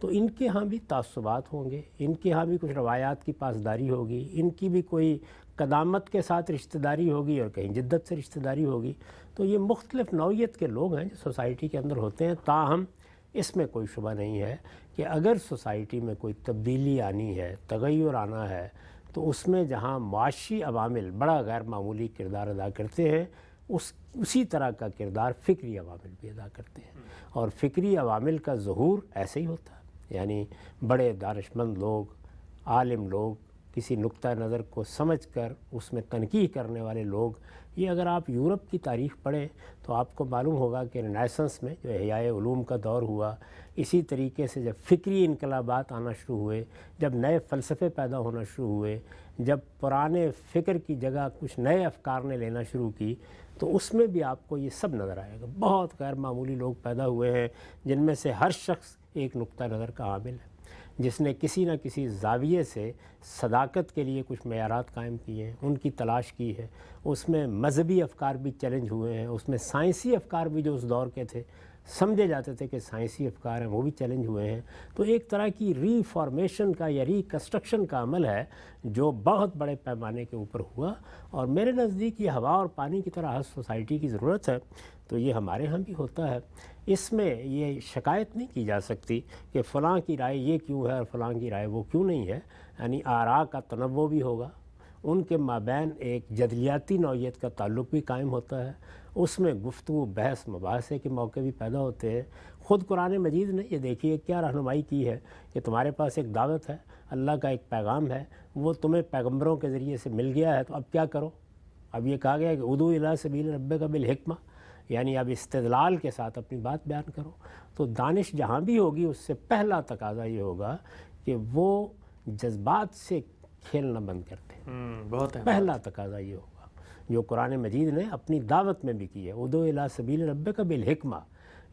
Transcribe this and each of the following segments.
تو ان کے ہاں بھی تعصبات ہوں گے، ان کے ہاں بھی کچھ روایات کی پاسداری ہوگی، ان کی بھی کوئی قدامت کے ساتھ رشتہ داری ہوگی اور کہیں جدت سے رشتہ داری ہوگی. تو یہ مختلف نوعیت کے لوگ ہیں جو سوسائٹی کے اندر ہوتے ہیں. تاہم اس میں کوئی شبہ نہیں ہے کہ اگر سوسائٹی میں کوئی تبدیلی آنی ہے، تغیر آنا ہے، تو اس میں جہاں معاشی عوامل بڑا غیر معمولی کردار ادا کرتے ہیں، اسی طرح کا کردار فکری عوامل بھی ادا کرتے ہیں. اور فکری عوامل کا ظہور ایسے ہی ہوتا ہے، یعنی بڑے دانشمند لوگ، عالم لوگ، کسی نقطہ نظر کو سمجھ کر اس میں تنقیح کرنے والے لوگ. یہ اگر آپ یورپ کی تاریخ پڑھیں تو آپ کو معلوم ہوگا کہ رینیسنس میں جو احیاء علوم کا دور ہوا، اسی طریقے سے جب فکری انقلابات آنا شروع ہوئے، جب نئے فلسفے پیدا ہونا شروع ہوئے، جب پرانے فکر کی جگہ کچھ نئے افکار نے لینا شروع کی، تو اس میں بھی آپ کو یہ سب نظر آئے گا. بہت غیر معمولی لوگ پیدا ہوئے ہیں جن میں سے ہر شخص ایک نقطہ نظر کا حامل ہے، جس نے کسی نہ کسی زاویے سے صداقت کے لیے کچھ معیارات قائم کیے ہیں، ان کی تلاش کی ہے. اس میں مذہبی افکار بھی چیلنج ہوئے ہیں، اس میں سائنسی افکار بھی جو اس دور کے تھے، سمجھے جاتے تھے کہ سائنسی افکار ہیں، وہ بھی چیلنج ہوئے ہیں. تو ایک طرح کی ری فارمیشن کا یا ری کنسٹرکشن کا عمل ہے جو بہت بڑے پیمانے کے اوپر ہوا. اور میرے نزدیک یہ ہوا اور پانی کی طرح ہر سوسائٹی کی ضرورت ہے، تو یہ ہمارے ہاں بھی ہوتا ہے. اس میں یہ شکایت نہیں کی جا سکتی کہ فلاں کی رائے یہ کیوں ہے اور فلاں کی رائے وہ کیوں نہیں ہے. یعنی آراء کا تنوع بھی ہوگا، ان کے مابین ایک جدلیاتی نوعیت کا تعلق بھی قائم ہوتا ہے، اس میں گفتگو، بحث، مباحثے کے موقع بھی پیدا ہوتے ہیں. خود قرآن مجید نے یہ دیکھیے کیا رہنمائی کی ہے کہ تمہارے پاس ایک دعوت ہے، اللہ کا ایک پیغام ہے، وہ تمہیں پیغمبروں کے ذریعے سے مل گیا ہے، تو اب کیا کرو؟ اب یہ کہا گیا کہ ادعو الی سبیل ربک بالحکمہ، یعنی اب استدلال کے ساتھ اپنی بات بیان کرو. تو دانش جہاں بھی ہوگی اس سے پہلا تقاضا یہ ہوگا کہ وہ جذبات سے کھیلنا بند کرتے ہیں. بہت پہلا تقاضا یہ ہوگا جو قرآن مجید نے اپنی دعوت میں بھی کی ہے، ادعو الی سبیل ربک بالحکمہ.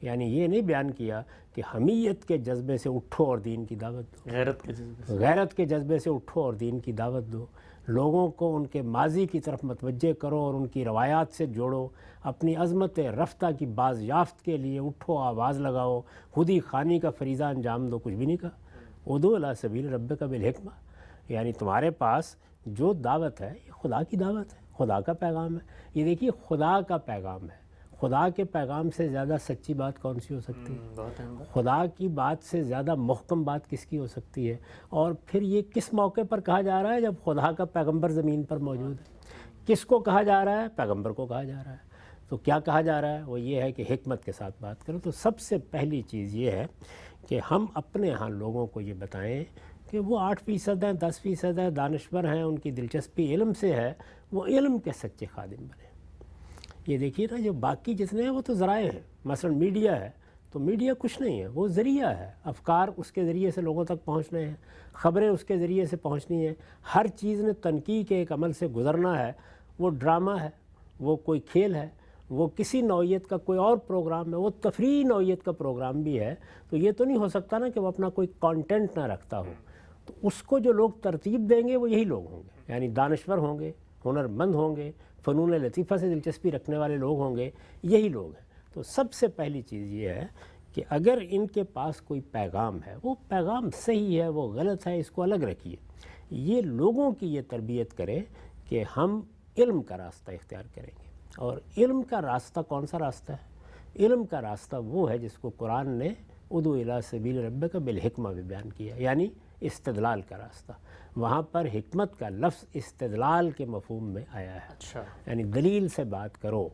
یعنی یہ نہیں بیان کیا کہ حمیت کے جذبے سے اٹھو اور دین کی دعوت دو، غیرت کے جذبے سے. غیرت کے جذبے سے اٹھو اور دین کی دعوت دو. لوگوں کو ان کے ماضی کی طرف متوجہ کرو اور ان کی روایات سے جوڑو. اپنی عظمت رفتہ کی بازیافت کے لیے اٹھو، آواز لگاؤ. خودی خانی کا فریضہ انجام دو. کچھ بھی نہیں کہا. ادعو الی سبیل ربک بالحکمہ، یعنی تمہارے پاس جو دعوت ہے یہ خدا کی دعوت ہے، خدا کا پیغام ہے. یہ دیکھیے خدا کا پیغام ہے. خدا کے پیغام سے زیادہ سچی بات کون سی ہو سکتی ہے؟ بہت اہم بات. خدا کی بات سے زیادہ محکم بات کس کی ہو سکتی ہے؟ اور پھر یہ کس موقع پر کہا جا رہا ہے جب خدا کا پیغمبر زمین پر موجود ہے. کس کو کہا جا رہا ہے؟ پیغمبر کو کہا جا رہا ہے. تو کیا کہا جا رہا ہے؟ وہ یہ ہے کہ حکمت کے ساتھ بات کرو. تو سب سے پہلی چیز یہ ہے کہ ہم اپنے ہاں لوگوں کو یہ بتائیں کہ وہ 8% ہیں، 10% ہیں، دانشور ہیں، ان کی دلچسپی علم سے ہے، وہ علم کے سچے خادم بنیں. یہ دیکھیے نا جو باقی جتنے ہیں وہ تو ذرائع ہیں. مثلا میڈیا ہے تو میڈیا کچھ نہیں ہے، وہ ذریعہ ہے. افکار اس کے ذریعے سے لوگوں تک پہنچنے ہیں، خبریں اس کے ذریعے سے پہنچنی ہیں. ہر چیز نے تنقیح کے ایک عمل سے گزرنا ہے. وہ ڈرامہ ہے، وہ کوئی کھیل ہے، وہ کسی نوعیت کا کوئی اور پروگرام ہے، وہ تفریحی نوعیت کا پروگرام بھی ہے. تو یہ تو نہیں ہو سکتا نا کہ وہ اپنا کوئی کانٹینٹ نہ رکھتا ہو. تو اس کو جو لوگ ترتیب دیں گے وہ یہی لوگ ہوں گے، یعنی دانشور ہوں گے، ہنر مند ہوں گے، فنون لطیفہ سے دلچسپی رکھنے والے لوگ ہوں گے. یہی لوگ ہیں. تو سب سے پہلی چیز یہ ہے کہ اگر ان کے پاس کوئی پیغام ہے، وہ پیغام صحیح ہے، وہ غلط ہے، اس کو الگ رکھیے. یہ لوگوں کی یہ تربیت کرے کہ ہم علم کا راستہ اختیار کریں گے. اور علم کا راستہ کون سا راستہ ہے؟ علم کا راستہ وہ ہے جس کو قرآن نے ادعو الی سبیل ربک بالحکمہ بھی بیان کیا، یعنی استدلال کا راستہ. وہاں پر حکمت کا لفظ استدلال کے مفہوم میں آیا ہے. اچھا. یعنی دلیل سے بات کرو،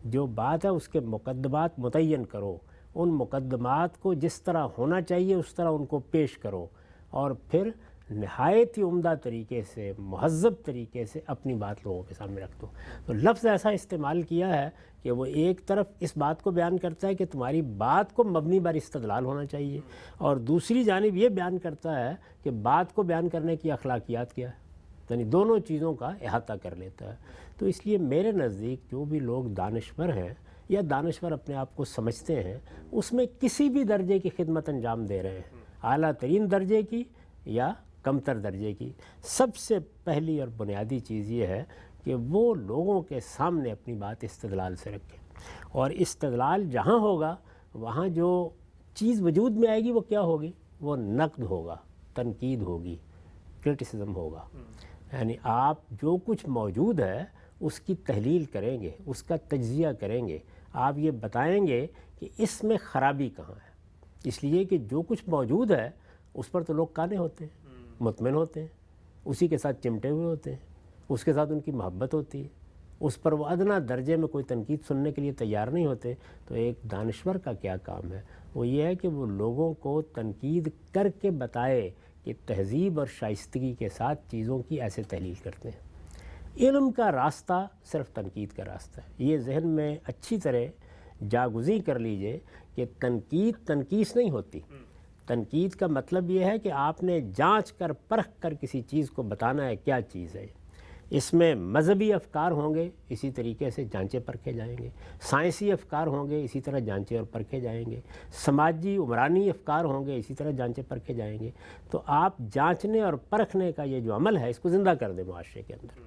جو بات ہے اس کے مقدمات متعین کرو، ان مقدمات کو جس طرح ہونا چاہیے اس طرح ان کو پیش کرو، اور پھر نہایت ہی عمدہ طریقے سے، مہذب طریقے سے اپنی بات لوگوں کے سامنے رکھ دو. تو لفظ ایسا استعمال کیا ہے کہ وہ ایک طرف اس بات کو بیان کرتا ہے کہ تمہاری بات کو مبنی بر استدلال ہونا چاہیے، اور دوسری جانب یہ بیان کرتا ہے کہ بات کو بیان کرنے کی اخلاقیات کیا ہے. یعنی دونوں چیزوں کا احاطہ کر لیتا ہے. تو اس لیے میرے نزدیک جو بھی لوگ دانشور ہیں یا دانشور اپنے آپ کو سمجھتے ہیں، اس میں کسی بھی درجے کی خدمت انجام دے رہے ہیں، اعلیٰ ترین درجے کی یا کمتر درجے کی، سب سے پہلی اور بنیادی چیز یہ ہے کہ وہ لوگوں کے سامنے اپنی بات استدلال سے رکھیں. اور استدلال جہاں ہوگا وہاں جو چیز وجود میں آئے گی وہ کیا ہوگی؟ وہ نقد ہوگا، تنقید ہوگی، کرٹیسزم ہوگا. یعنی آپ جو کچھ موجود ہے اس کی تحلیل کریں گے، اس کا تجزیہ کریں گے، آپ یہ بتائیں گے کہ اس میں خرابی کہاں ہے. اس لیے کہ جو کچھ موجود ہے اس پر تو لوگ قانع ہوتے ہیں، مطمئن ہوتے ہیں، اسی کے ساتھ چمٹے ہوئے ہوتے ہیں، اس کے ساتھ ان کی محبت ہوتی ہے، اس پر وہ ادنیٰ درجے میں کوئی تنقید سننے کے لیے تیار نہیں ہوتے. تو ایک دانشور کا کیا کام ہے؟ وہ یہ ہے کہ وہ لوگوں کو تنقید کر کے بتائے کہ تہذیب اور شائستگی کے ساتھ چیزوں کی ایسے تحلیل کرتے ہیں. علم کا راستہ صرف تنقید کا راستہ ہے. یہ ذہن میں اچھی طرح جاگزی کر لیجئے کہ تنقید تنقیص نہیں ہوتی. تنقید کا مطلب یہ ہے کہ آپ نے جانچ کر پرکھ کر کسی چیز کو بتانا ہے کیا چیز ہے. اس میں مذہبی افکار ہوں گے، اسی طریقے سے جانچے پرکھے جائیں گے. سائنسی افکار ہوں گے، اسی طرح جانچے اور پرکھے جائیں گے. سماجی عمرانی افکار ہوں گے، اسی طرح جانچے پرکھے جائیں گے. تو آپ جانچنے اور پرکھنے کا یہ جو عمل ہے اس کو زندہ کر دیں معاشرے کے اندر.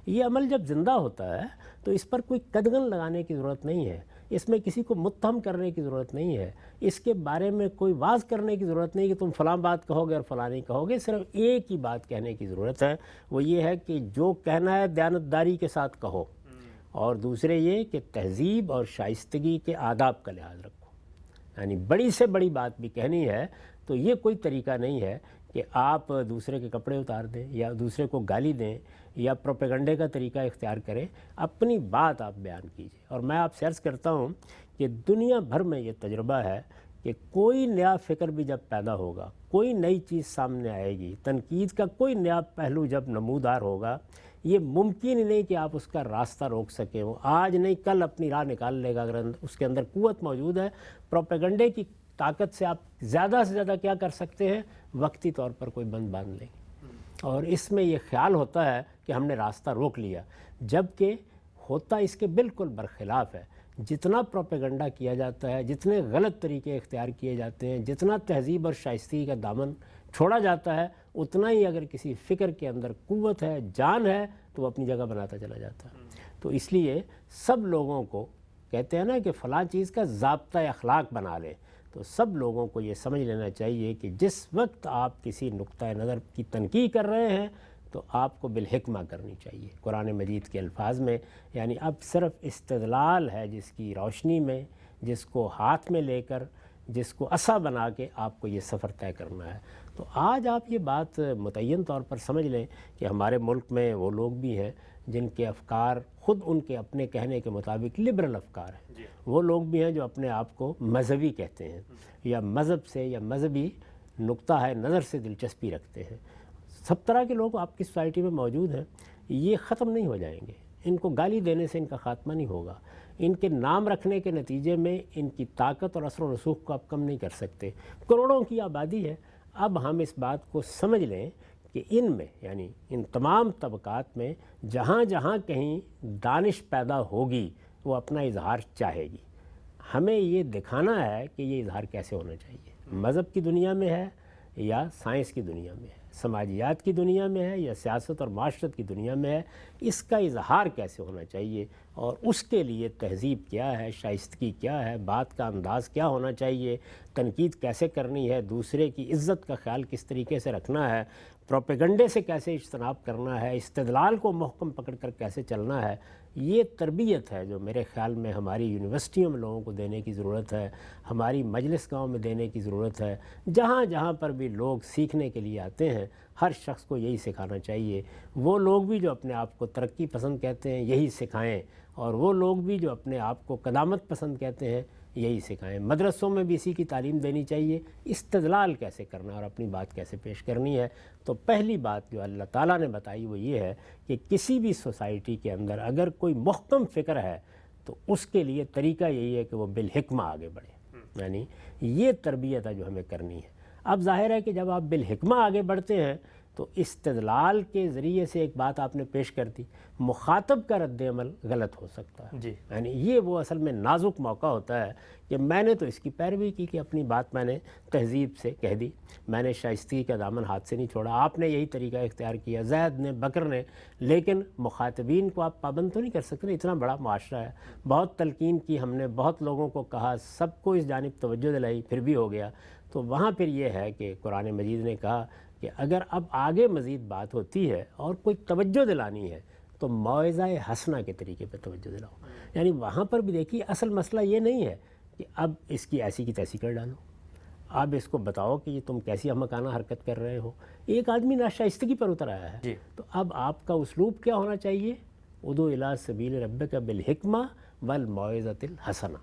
یہ عمل جب زندہ ہوتا ہے تو اس پر کوئی قدغن لگانے کی ضرورت نہیں ہے، اس میں کسی کو متہم کرنے کی ضرورت نہیں ہے، اس کے بارے میں کوئی واز کرنے کی ضرورت نہیں کہ تم فلاں بات کہو گے اور فلاں نہیں کہو گے. صرف ایک ہی بات کہنے کی ضرورت ہے، وہ یہ ہے کہ جو کہنا ہے دیانتداری کے ساتھ کہو، اور دوسرے یہ کہ تہذیب اور شائستگی کے آداب کا لحاظ رکھو. یعنی بڑی سے بڑی بات بھی کہنی ہے تو یہ کوئی طریقہ نہیں ہے کہ آپ دوسرے کے کپڑے اتار دیں یا دوسرے کو گالی دیں یا پروپیگنڈے کا طریقہ اختیار کریں. اپنی بات آپ بیان کیجیے. اور میں آپ سے عرض کرتا ہوں کہ دنیا بھر میں یہ تجربہ ہے کہ کوئی نیا فکر بھی جب پیدا ہوگا، کوئی نئی چیز سامنے آئے گی، تنقید کا کوئی نیا پہلو جب نمودار ہوگا، یہ ممکن ہی نہیں کہ آپ اس کا راستہ روک سکیں. وہ آج نہیں کل اپنی راہ نکال لے گا اگر اس کے اندر قوت موجود ہے. پروپیگنڈے کی طاقت سے آپ زیادہ سے زیادہ کیا کر سکتے ہیں؟ وقتی طور پر کوئی بند باندھ لیں گے، اور اس میں یہ خیال ہوتا ہے کہ ہم نے راستہ روک لیا، جبکہ ہوتا اس کے بالکل برخلاف ہے. جتنا پروپیگنڈا کیا جاتا ہے، جتنے غلط طریقے اختیار کیے جاتے ہیں، جتنا تہذیب اور شائستگی کا دامن چھوڑا جاتا ہے، اتنا ہی اگر کسی فکر کے اندر قوت ہے، جان ہے، تو وہ اپنی جگہ بناتا چلا جاتا ہے. تو اس لیے سب لوگوں کو کہتے ہیں نا کہ فلاں چیز کا ضابطہ اخلاق بنا لیں، تو سب لوگوں کو یہ سمجھ لینا چاہیے کہ جس وقت آپ کسی نقطۂ نظر کی تنقید کر رہے ہیں تو آپ کو بالحکمہ کرنی چاہیے. قرآن مجید کے الفاظ میں یعنی اب صرف استدلال ہے جس کی روشنی میں، جس کو ہاتھ میں لے کر، جس کو عصا بنا کے آپ کو یہ سفر طے کرنا ہے. تو آج آپ یہ بات متعین طور پر سمجھ لیں کہ ہمارے ملک میں وہ لوگ بھی ہیں جن کے افکار خود ان کے اپنے کہنے کے مطابق لبرل افکار ہیں. وہ لوگ بھی ہیں جو اپنے آپ کو مذہبی کہتے ہیں یا مذہب سے یا مذہبی نقطہ ہے نظر سے دلچسپی رکھتے ہیں. سب طرح کے لوگ آپ کی سوسائٹی میں موجود ہیں. یہ ختم نہیں ہو جائیں گے. ان کو گالی دینے سے ان کا خاتمہ نہیں ہوگا. ان کے نام رکھنے کے نتیجے میں ان کی طاقت اور اثر و رسوخ کو آپ کم نہیں کر سکتے. کروڑوں کی آبادی ہے. اب ہم اس بات کو سمجھ لیں کہ ان میں یعنی ان تمام طبقات میں جہاں جہاں کہیں دانش پیدا ہوگی وہ اپنا اظہار چاہے گی. ہمیں یہ دکھانا ہے کہ یہ اظہار کیسے ہونا چاہیے. مذہب کی دنیا میں ہے یا سائنس کی دنیا میں ہے، سماجیات کی دنیا میں ہے یا سیاست اور معاشرت کی دنیا میں ہے، اس کا اظہار کیسے ہونا چاہیے، اور اس کے لیے تہذیب کیا ہے، شائستگی کیا ہے، بات کا انداز کیا ہونا چاہیے، تنقید کیسے کرنی ہے، دوسرے کی عزت کا خیال کس طریقے سے رکھنا ہے، پروپیگنڈے سے کیسے اجتناب کرنا ہے، استدلال کو محکم پکڑ کر کیسے چلنا ہے. یہ تربیت ہے جو میرے خیال میں ہماری یونیورسٹیوں میں لوگوں کو دینے کی ضرورت ہے، ہماری مجلس گاؤں میں دینے کی ضرورت ہے. جہاں جہاں پر بھی لوگ سیکھنے کے لیے آتے ہیں ہر شخص کو یہی سکھانا چاہیے. وہ لوگ بھی جو اپنے آپ کو ترقی پسند کہتے ہیں یہی سکھائیں، اور وہ لوگ بھی جو اپنے آپ کو قدامت پسند کہتے ہیں یہی سکھائیں. مدرسوں میں بھی اسی کی تعلیم دینی چاہیے، استدلال کیسے کرنا اور اپنی بات کیسے پیش کرنی ہے. تو پہلی بات جو اللہ تعالیٰ نے بتائی وہ یہ ہے کہ کسی بھی سوسائٹی کے اندر اگر کوئی محکم فکر ہے تو اس کے لیے طریقہ یہی ہے کہ وہ بالحکمہ آگے بڑھے. یعنی یہ تربیت ہے جو ہمیں کرنی ہے. اب ظاہر ہے کہ جب آپ بالحکمہ آگے بڑھتے ہیں تو استدلال کے ذریعے سے ایک بات آپ نے پیش کر دی، مخاطب کا رد عمل غلط ہو سکتا ہے. یعنی یہ وہ اصل میں نازک موقع ہوتا ہے کہ میں نے تو اس کی پیروی کی کہ اپنی بات میں نے تہذیب سے کہہ دی، میں نے شائستگی کا دامن ہاتھ سے نہیں چھوڑا. آپ نے یہی طریقہ اختیار کیا، زید نے، بکر نے، لیکن مخاطبین کو آپ پابند تو نہیں کر سکتے. اتنا بڑا معاشرہ ہے، بہت تلقین کی ہم نے، بہت لوگوں کو کہا، سب کو اس جانب توجہ دلائی، پھر بھی ہو گیا. تو وہاں پھر یہ ہے کہ قرآن مجید نے کہا کہ اگر اب آگے مزید بات ہوتی ہے اور کوئی توجہ دلانی ہے تو موعظہ حسنہ کے طریقے پہ توجہ دلاؤ. یعنی وہاں پر بھی دیکھیے اصل مسئلہ یہ نہیں ہے کہ اب اس کی ایسی کی تیسی کر ڈالو، اب اس کو بتاؤ کہ یہ تم کیسی احمقانہ حرکت کر رہے ہو. ایک آدمی ناشائستگی پر اتر آیا ہے تو اب آپ کا اسلوب کیا ہونا چاہیے؟ ادعو الی سبیل ربک بالحکمہ والموعظۃ الحسنہ.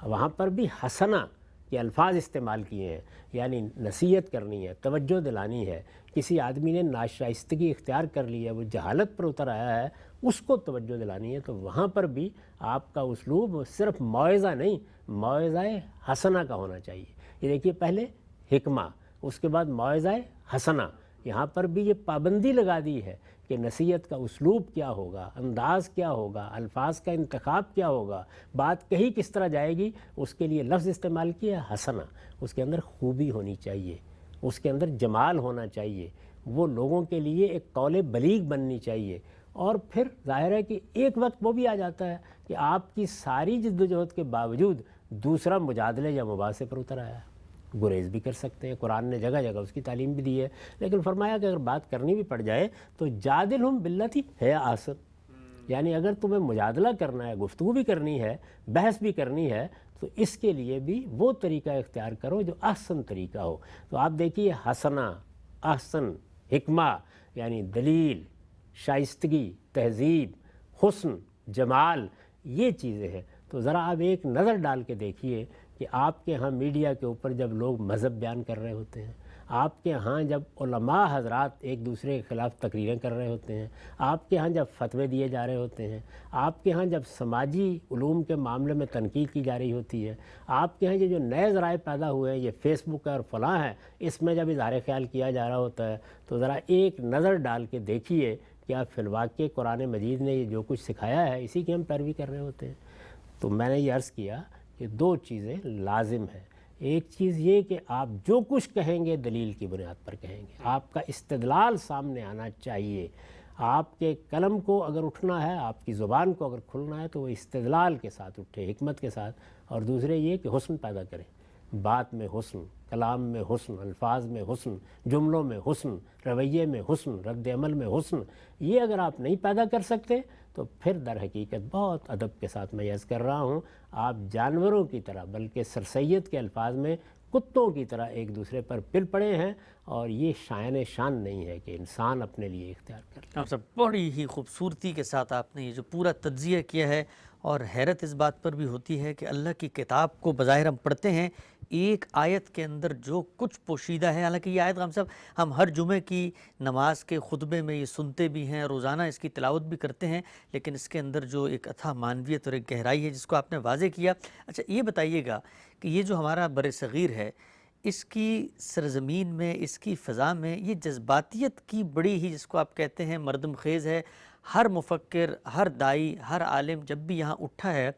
وہاں پر بھی حسنہ کے الفاظ استعمال کیے ہیں، یعنی نصیحت کرنی ہے، توجہ دلانی ہے. کسی آدمی نے ناشائستگی اختیار کر لی ہے، وہ جہالت پر اتر آیا ہے، اس کو توجہ دلانی ہے، تو وہاں پر بھی آپ کا اسلوب صرف موعظہ نہیں، موعظہ حسنہ کا ہونا چاہیے. یہ دیکھیے پہلے حکمہ، اس کے بعد موعظہ حسنہ. یہاں پر بھی یہ پابندی لگا دی ہے کہ نصیحت کا اسلوب کیا ہوگا، انداز کیا ہوگا، الفاظ کا انتخاب کیا ہوگا، بات کہی کس طرح جائے گی. اس کے لیے لفظ استعمال کیا ہے حسنہ. اس کے اندر خوبی ہونی چاہیے، اس کے اندر جمال ہونا چاہیے، وہ لوگوں کے لیے ایک قول بلیغ بننی چاہیے. اور پھر ظاہر ہے کہ ایک وقت وہ بھی آ جاتا ہے کہ آپ کی ساری جد و جہد کے باوجود دوسرا مجادلے یا مباحثے پر اتر آیا ہے. گریز بھی کر سکتے ہیں، قرآن نے جگہ جگہ اس کی تعلیم بھی دی ہے، لیکن فرمایا کہ اگر بات کرنی بھی پڑ جائے تو جادلہم باللتی ہے احسن. یعنی اگر تمہیں مجادلہ کرنا ہے، گفتگو بھی کرنی ہے، بحث بھی کرنی ہے، تو اس کے لیے بھی وہ طریقہ اختیار کرو جو احسن طریقہ ہو. تو آپ دیکھیے حسنہ، احسن، حکمہ یعنی دلیل، شائستگی، تہذیب، حسن، جمال، یہ چیزیں ہیں. تو ذرا آپ ایک نظر ڈال کے دیکھیے کہ آپ کے ہاں میڈیا کے اوپر جب لوگ مذہب بیان کر رہے ہوتے ہیں، آپ کے ہاں جب علماء حضرات ایک دوسرے کے خلاف تقریریں کر رہے ہوتے ہیں، آپ کے ہاں جب فتوے دیے جا رہے ہوتے ہیں، آپ کے ہاں جب سماجی علوم کے معاملے میں تنقید کی جا رہی ہوتی ہے، آپ کے ہاں یہ جو نئے ذرائع پیدا ہوئے ہیں، یہ فیس بک ہے اور فلاں ہے، اس میں جب اظہار خیال کیا جا رہا ہوتا ہے، تو ذرا ایک نظر ڈال کے دیکھیے کہ آپ فی الواقع قرآن مجید نے یہ جو کچھ سکھایا ہے اسی کی ہم پیروی کر رہے ہوتے ہیں. تو میں نے یہ عرض کیا کہ دو چیزیں لازم ہیں. ایک چیز یہ کہ آپ جو کچھ کہیں گے دلیل کی بنیاد پر کہیں گے، آپ کا استدلال سامنے آنا چاہیے. آپ کے قلم کو اگر اٹھنا ہے، آپ کی زبان کو اگر کھلنا ہے تو وہ استدلال کے ساتھ اٹھے، حکمت کے ساتھ. اور دوسرے یہ کہ حسن پیدا کریں، بات میں حسن، کلام میں حسن، الفاظ میں حسن، جملوں میں حسن، رویے میں حسن، رد عمل میں حسن. یہ اگر آپ نہیں پیدا کر سکتے تو پھر در حقیقت بہت ادب کے ساتھ میں عرض کر رہا ہوں، آپ جانوروں کی طرح بلکہ سر سید کے الفاظ میں کتوں کی طرح ایک دوسرے پر پل پڑے ہیں. اور یہ شان نہیں ہے کہ انسان اپنے لیے اختیار کر لے. آپ سب بڑی ہی خوبصورتی کے ساتھ آپ نے یہ جو پورا تجزیہ کیا ہے، اور حیرت اس بات پر بھی ہوتی ہے کہ اللہ کی کتاب کو بظاہر ہم پڑھتے ہیں، ایک آیت کے اندر جو کچھ پوشیدہ ہے. حالانکہ یہ آیت ہم ہر جمعے کی نماز کے خطبے میں یہ سنتے بھی ہیں، روزانہ اس کی تلاوت بھی کرتے ہیں، لیکن اس کے اندر جو ایک اتھا معنویت اور ایک گہرائی ہے جس کو آپ نے واضح کیا. اچھا یہ بتائیے گا کہ یہ جو ہمارا بر صغیر ہے، اس کی سرزمین میں، اس کی فضا میں یہ جذباتیت کی بڑی ہی، جس کو آپ کہتے ہیں، مردم خیز ہے. ہر مفکر، ہر دائی، ہر عالم جب بھی یہاں اٹھا ہے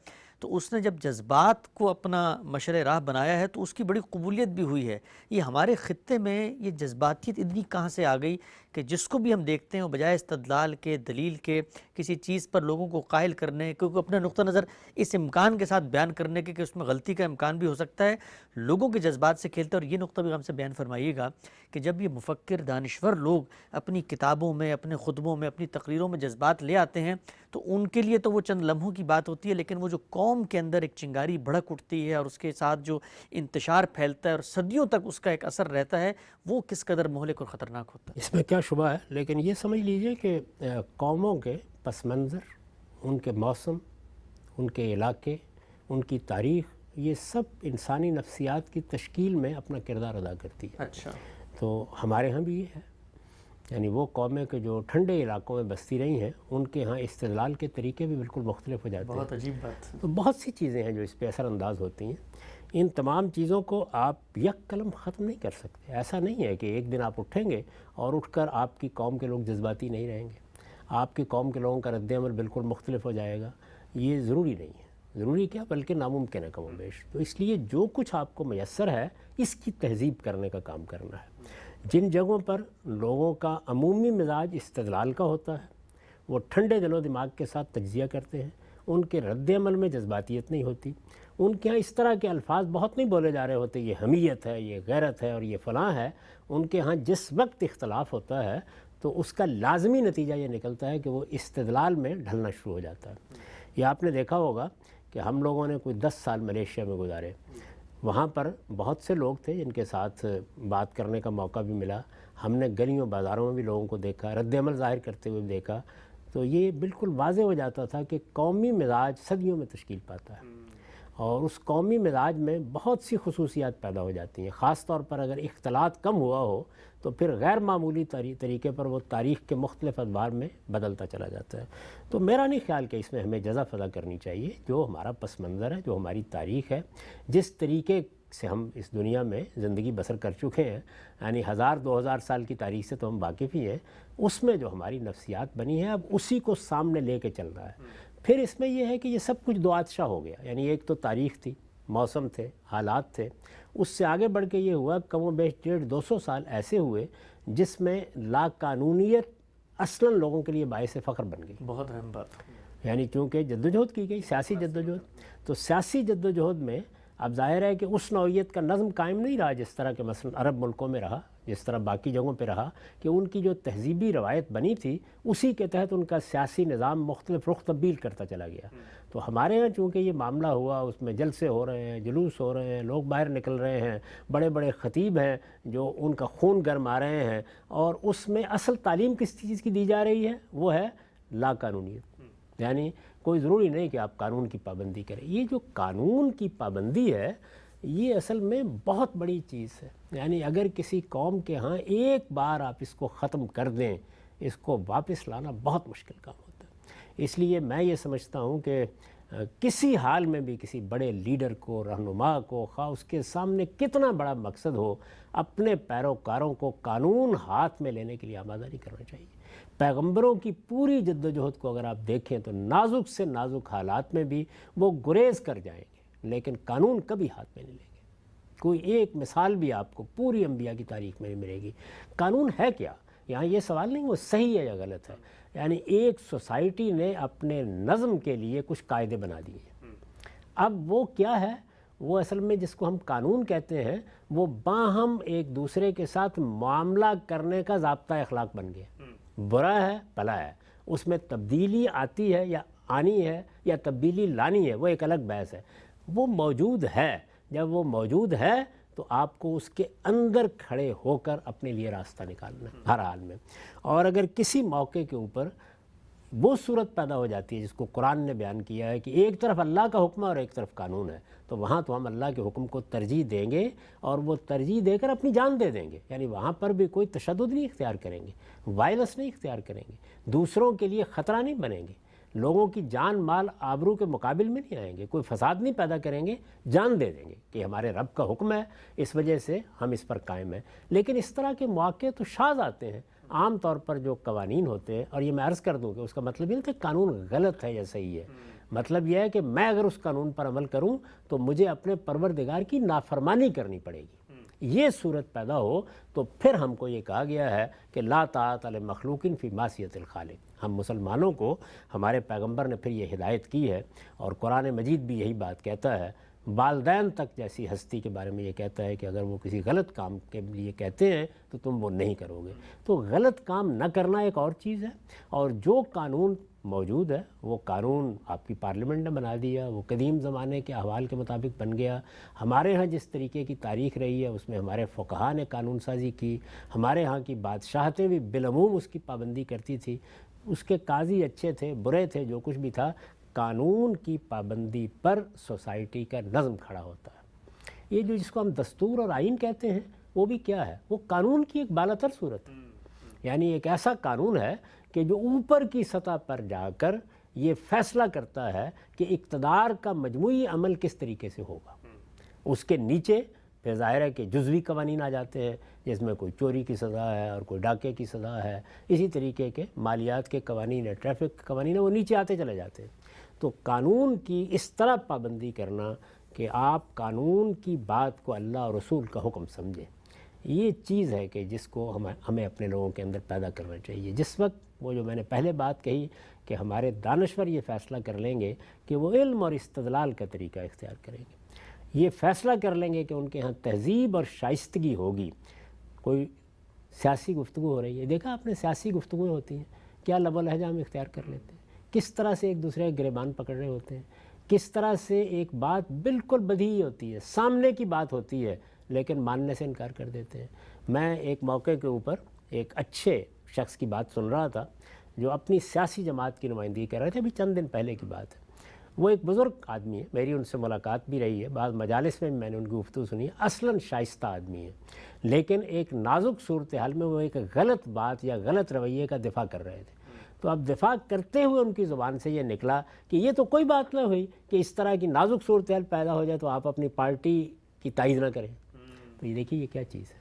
تو اس نے جب جذبات کو اپنا مشر راہ بنایا ہے تو اس کی بڑی قبولیت بھی ہوئی ہے. یہ ہمارے خطے میں یہ جذباتیت اتنی کہاں سے آ گئی کہ جس کو بھی ہم دیکھتے ہیں وہ بجائے استدلال کے، دلیل کے، کسی چیز پر لوگوں کو قائل کرنے، کیونکہ اپنا نقطہ نظر اس امکان کے ساتھ بیان کرنے کے کہ اس میں غلطی کا امکان بھی ہو سکتا ہے، لوگوں کے جذبات سے کھیلتا ہے. اور یہ نقطہ بھی ہم سے بیان فرمائیے گا کہ جب یہ مفکر، دانشور لوگ اپنی کتابوں میں، اپنے خطبوں میں، اپنی تقریروں میں جذبات لے آتے ہیں تو ان کے لیے تو وہ چند لمحوں کی بات ہوتی ہے، لیکن وہ جو قوم کے اندر ایک چنگاری بھڑک اٹھتی ہے اور اس کے ساتھ جو انتشار پھیلتا ہے اور صدیوں تک اس کا ایک اثر رہتا ہے، وہ کس قدر مہلک اور خطرناک ہوتا ہے. اس میں کیا شبہ ہے، لیکن یہ سمجھ لیجئے کہ قوموں کے پس منظر، ان کے موسم، ان کے علاقے، ان کی تاریخ، یہ سب انسانی نفسیات کی تشکیل میں اپنا کردار ادا کرتی ہے. اچھا. تو ہمارے ہاں بھی یہ ہے، یعنی وہ قومیں کہ جو ٹھنڈے علاقوں میں بستی رہی ہیں ان کے ہاں استدلال کے طریقے بھی بالکل مختلف ہو جاتے ہیں. بہت عجیب بات. تو بہت سی چیزیں ہیں جو اس پہ اثر انداز ہوتی ہیں. ان تمام چیزوں کو آپ یک قلم ختم نہیں کر سکتے. ایسا نہیں ہے کہ ایک دن آپ اٹھیں گے اور اٹھ کر آپ کی قوم کے لوگ جذباتی نہیں رہیں گے، آپ کی قوم کے لوگوں کا رد عمل بالکل مختلف ہو جائے گا. یہ ضروری نہیں ہے، ضروری کیا بلکہ ناممکن ہے کم و بیش. تو اس لیے جو کچھ آپ کو میسر ہے اس کی تہذیب کرنے کا کام کرنا ہے. جن جگہوں پر لوگوں کا عمومی مزاج استدلال کا ہوتا ہے، وہ ٹھنڈے دل و دماغ کے ساتھ تجزیہ کرتے ہیں، ان کے رد عمل میں جذباتیت نہیں ہوتی، ان کے ہاں اس طرح کے الفاظ بہت نہیں بولے جا رہے ہوتے، یہ حمیت ہے، یہ غیرت ہے اور یہ فلاں ہے۔ ان کے ہاں جس وقت اختلاف ہوتا ہے تو اس کا لازمی نتیجہ یہ نکلتا ہے کہ وہ استدلال میں ڈھلنا شروع ہو جاتا ہے۔ یہ آپ نے دیکھا ہوگا کہ ہم لوگوں نے کوئی 10 سال ملیشیا میں گزارے، وہاں پر بہت سے لوگ تھے جن کے ساتھ بات کرنے کا موقع بھی ملا، ہم نے گلیوں بازاروں میں بھی لوگوں کو دیکھا، رد عمل ظاہر کرتے ہوئے بھی دیکھا، تو یہ بالکل واضح ہو جاتا تھا کہ قومی مزاج صدیوں میں تشکیل پاتا ہے، اور اس قومی مزاج میں بہت سی خصوصیات پیدا ہو جاتی ہیں۔ خاص طور پر اگر اختلاط کم ہوا ہو تو پھر غیر معمولی طریقے پر وہ تاریخ کے مختلف ادوار میں بدلتا چلا جاتا ہے۔ تو میرا نہیں خیال کہ اس میں ہمیں جزا فضا کرنی چاہیے۔ جو ہمارا پس منظر ہے، جو ہماری تاریخ ہے، جس طریقے سے ہم اس دنیا میں زندگی بسر کر چکے ہیں، یعنی 1000-2000 سال کی تاریخ سے تو ہم واقف ہی ہیں، اس میں جو ہماری نفسیات بنی ہے اب اسی کو سامنے لے کے چل رہا ہے۔ پھر اس میں یہ ہے کہ یہ سب کچھ دو آتشا ہو گیا، یعنی ایک تو تاریخ تھی، موسم تھے، حالات تھے، اس سے آگے بڑھ کے یہ ہوا کم و بیش 150-200 سال ایسے ہوئے جس میں لا قانونیت اصلاً لوگوں کے لیے باعث فخر بن گئی۔ بہت اہم بات۔ یعنی چونکہ جدوجہد کی گئی، سیاسی جدوجہد، تو سیاسی جدوجہد میں اب ظاہر ہے کہ اس نوعیت کا نظم قائم نہیں رہا جس طرح کہ مثلا عرب ملکوں میں رہا، جس طرح باقی جگہوں پہ رہا، کہ ان کی جو تہذیبی روایت بنی تھی اسی کے تحت ان کا سیاسی نظام مختلف رخ تبدیل کرتا چلا گیا۔ تو ہمارے ہاں چونکہ یہ معاملہ ہوا، اس میں جلسے ہو رہے ہیں، جلوس ہو رہے ہیں، لوگ باہر نکل رہے ہیں، بڑے بڑے خطیب ہیں جو ان کا خون گرما رہے ہیں، اور اس میں اصل تعلیم کس چیز کی دی جا رہی ہے؟ وہ ہے لا قانونیت، یعنی کوئی ضروری نہیں کہ آپ قانون کی پابندی کریں۔ یہ جو قانون کی پابندی ہے یہ اصل میں بہت بڑی چیز ہے، یعنی اگر کسی قوم کے ہاں ایک بار آپ اس کو ختم کر دیں، اس کو واپس لانا بہت مشکل کام ہوتا ہے۔ اس لیے میں یہ سمجھتا ہوں کہ کسی حال میں بھی کسی بڑے لیڈر کو، رہنما کو، خواہ اس کے سامنے کتنا بڑا مقصد ہو، اپنے پیروکاروں کو قانون ہاتھ میں لینے کے لیے آمادہ نہیں کرنا چاہیے۔ پیغمبروں کی پوری جدوجہد کو اگر آپ دیکھیں تو نازک سے نازک حالات میں بھی وہ گریز کر جائیں گے، لیکن قانون کبھی ہاتھ میں نہیں لیں گے۔ کوئی ایک مثال بھی آپ کو پوری انبیاء کی تاریخ میں نہیں ملے گی۔ قانون ہے کیا؟ یہاں یہ سوال نہیں وہ صحیح ہے یا غلط ہے، یعنی ایک سوسائٹی نے اپنے نظم کے لیے کچھ قاعدے بنا دیے، اب وہ کیا ہے؟ وہ اصل میں جس کو ہم قانون کہتے ہیں وہ باہم ایک دوسرے کے ساتھ معاملہ کرنے کا ضابطہ اخلاق بن گیا۔ برا ہے، بھلا ہے، اس میں تبدیلی آتی ہے یا آنی ہے یا تبدیلی لانی ہے، وہ ایک الگ بحث ہے۔ وہ موجود ہے، جب وہ موجود ہے تو آپ کو اس کے اندر کھڑے ہو کر اپنے لیے راستہ نکالنا ہے ہر حال میں۔ اور اگر کسی موقع کے اوپر وہ صورت پیدا ہو جاتی ہے جس کو قرآن نے بیان کیا ہے کہ ایک طرف اللہ کا حکم ہے اور ایک طرف قانون ہے، تو وہاں تو ہم اللہ کے حکم کو ترجیح دیں گے اور وہ ترجیح دے کر اپنی جان دے دیں گے، یعنی وہاں پر بھی کوئی تشدد نہیں اختیار کریں گے، وائلنس نہیں اختیار کریں گے، دوسروں کے لیے خطرہ نہیں بنیں گے، لوگوں کی جان مال آبرو کے مقابل میں نہیں آئیں گے، کوئی فساد نہیں پیدا کریں گے، جان دے دیں گے کہ ہمارے رب کا حکم ہے، اس وجہ سے ہم اس پر قائم ہیں۔ لیکن اس طرح کے مواقع تو شاذ آتے ہیں۔ عام طور پر جو قوانین ہوتے ہیں، اور یہ میں عرض کر دوں کہ اس کا مطلب یہ نہیں کہ قانون غلط ہے یا صحیح ہے، مطلب یہ ہے کہ میں اگر اس قانون پر عمل کروں تو مجھے اپنے پروردگار کی نافرمانی کرنی پڑے گی۔ یہ صورت پیدا ہو تو پھر ہم کو یہ کہا گیا ہے کہ لا طاعۃ لمخلوق فی معصیۃ الخالق۔ ہم مسلمانوں کو ہمارے پیغمبر نے پھر یہ ہدایت کی ہے، اور قرآن مجید بھی یہی بات کہتا ہے، والدین تک جیسی ہستی کے بارے میں یہ کہتا ہے کہ اگر وہ کسی غلط کام کے لیے کہتے ہیں تو تم وہ نہیں کرو گے۔ تو غلط کام نہ کرنا ایک اور چیز ہے، اور جو قانون موجود ہے وہ قانون آپ کی پارلیمنٹ نے بنا دیا، وہ قدیم زمانے کے احوال کے مطابق بن گیا۔ ہمارے ہاں جس طریقے کی تاریخ رہی ہے اس میں ہمارے فقہاء نے قانون سازی کی، ہمارے ہاں کی بادشاہتیں بھی بالعموم اس کی پابندی کرتی تھی، اس کے قاضی اچھے تھے برے تھے جو کچھ بھی تھا، قانون کی پابندی پر سوسائٹی کا نظم کھڑا ہوتا ہے۔ یہ جو جس کو ہم دستور اور آئین کہتے ہیں وہ بھی کیا ہے؟ وہ قانون کی ایک بالا تر صورت ہے، یعنی ایک ایسا قانون ہے کہ جو اوپر کی سطح پر جا کر یہ فیصلہ کرتا ہے کہ اقتدار کا مجموعی عمل کس طریقے سے ہوگا۔ اس کے نیچے پھر ظاہر ہے کہ جزوی قوانین آ جاتے ہیں جس میں کوئی چوری کی سزا ہے اور کوئی ڈاکے کی سزا ہے، اسی طریقے کے مالیات کے قوانین ہے، ٹریفک کے قوانین ہے، وہ نیچے آتے چلے جاتے ہیں۔ تو قانون کی اس طرح پابندی کرنا کہ آپ قانون کی بات کو اللہ اور رسول کا حکم سمجھیں، یہ چیز ہے کہ جس کو ہمیں اپنے لوگوں کے اندر پیدا کرنا چاہیے. جس وقت وہ جو میں نے پہلے بات کہی کہ ہمارے دانشور یہ فیصلہ کر لیں گے کہ وہ علم اور استدلال کا طریقہ اختیار کریں گے, یہ فیصلہ کر لیں گے کہ ان کے ہاں تہذیب اور شائستگی ہوگی. کوئی سیاسی گفتگو ہو رہی ہے, دیکھا آپ نے سیاسی گفتگویں ہوتی ہیں, کیا لب و لہجہ ہم اختیار کر لیتے ہیں, کس طرح سے ایک دوسرے کے گریبان پکڑ رہے ہوتے ہیں, کس طرح سے ایک بات بالکل بدیہی ہوتی ہے, سامنے کی بات ہوتی ہے لیکن ماننے سے انکار کر دیتے ہیں. میں ایک موقع کے اوپر ایک اچھے شخص کی بات سن رہا تھا جو اپنی سیاسی جماعت کی نمائندگی کر رہے تھے, ابھی چند دن پہلے کی بات ہے. وہ ایک بزرگ آدمی ہے, میری ان سے ملاقات بھی رہی ہے, بعض مجالس میں میں نے ان کی گفتگو سنی ہے, اصلاً شائستہ آدمی ہے, لیکن ایک نازک صورتحال میں وہ ایک غلط بات یا غلط رویے کا دفاع کر رہے تھے. تو اب دفاع کرتے ہوئے ان کی زبان سے یہ نکلا کہ یہ تو کوئی بات نہ ہوئی کہ اس طرح کی نازک صورتحال پیدا ہو جائے تو آپ اپنی پارٹی کی تائید نہ کریں. تو یہ دیکھیے یہ کیا چیز ہے,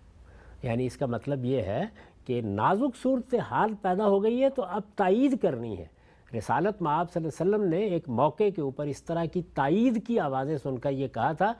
یعنی اس کا مطلب یہ ہے کہ نازک صورتحال پیدا ہو گئی ہے تو اب تائید کرنی ہے. رسالت مآب صلی اللہ علیہ وسلم نے ایک موقع کے اوپر اس طرح کی تائید کی آوازیں سن کر یہ کہا تھا,